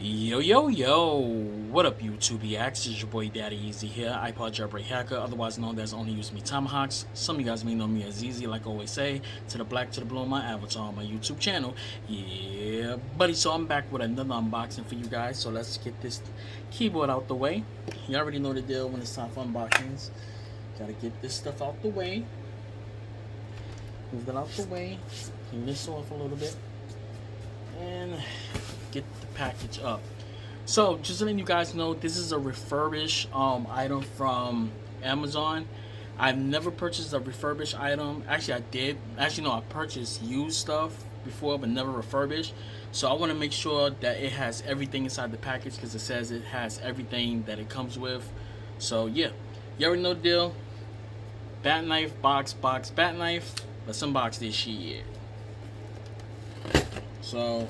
Yo, yo, yo, what up, YouTubiacs? It's your boy Daddy Easy here, iPod jailbreak hacker, otherwise known as Only Use Me Tomahawks. Some of you guys may know me as Easy, like I always say, to the black, to the blue, my avatar on my YouTube channel. Yeah, buddy, so I'm back with another unboxing for you guys, so let's get this keyboard out the way. You already know the deal when it's time for unboxings. Gotta get this stuff out the way. Move that out the way, clean this off a little bit, and get the package up. So just letting you guys know, this is a refurbished item from Amazon. I've never purchased a refurbished item. Actually, I did. Actually, no, I purchased used stuff before, but never refurbished. So I want to make sure that it has everything inside the package, because it says it has everything that it comes with. So yeah, you already know the deal. Bat knife, box, bat knife. Let's unbox this shit. So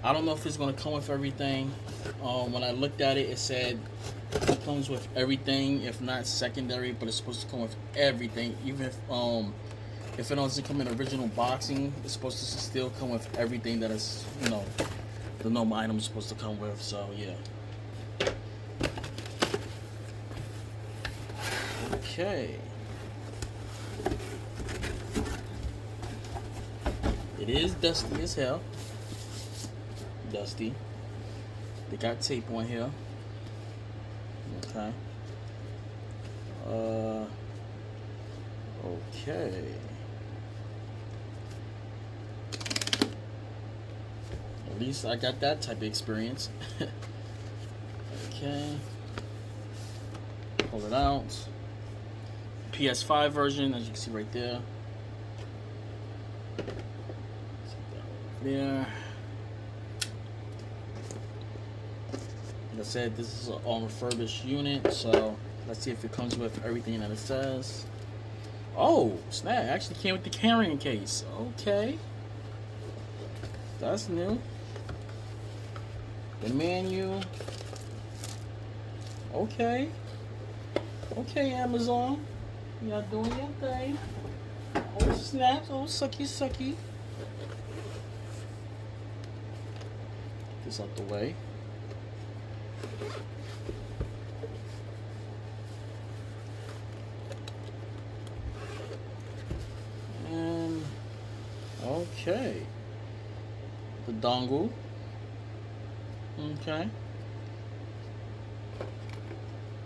I don't know if it's gonna come with everything. When I looked at it, it said it comes with everything, if not secondary, but it's supposed to come with everything. Even if it doesn't come in original boxing, it's supposed to still come with everything that is, the normal item is supposed to come with. So yeah. Okay. It is dusty as hell. Dusty. They got tape on here. Okay. Okay. At least I got that type of experience. Okay. Pull it out. PS5 version, as you can see right there. There. Like I said, this is a refurbished unit, so let's see if it comes with everything that it says. Oh, snap! It actually came with the carrying case. Okay, that's new. The menu. Okay. Okay, Amazon, y'all doing your thing. Oh snaps! Oh sucky. This out the way. And okay, the dongle. Okay,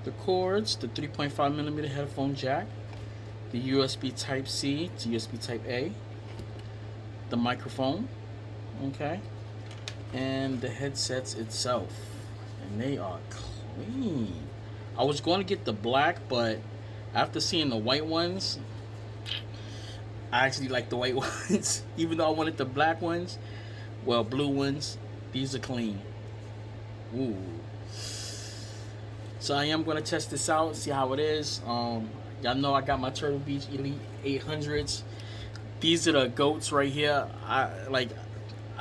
the cords, the 3.5mm headphone jack, the USB Type C to USB Type A, the microphone. Okay. And the headsets itself, and they are clean. I was going to get the black, but after seeing the white ones, I actually like the white ones. Even though I wanted the black ones, well, blue ones, these are clean. Ooh. So I am going to test this out, see how it is. Y'all know I got my Turtle Beach Elite 800s. These are the goats right here.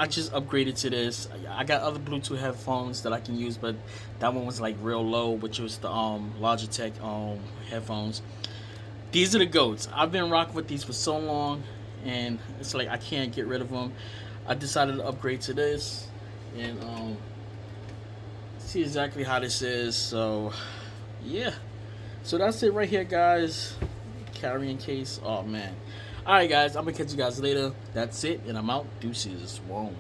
I just upgraded to this. I got other Bluetooth headphones that I can use, but that one was like real low, which was the Logitech headphones. These are the goats. I've been rocking with these for so long, and it's like I can't get rid of them. I decided to upgrade to this, and see exactly how this is. So yeah, so that's it right here, guys. Carrying case. Oh man. Alright guys, I'm gonna catch you guys later. That's it, and I'm out. Deuces. Whoa.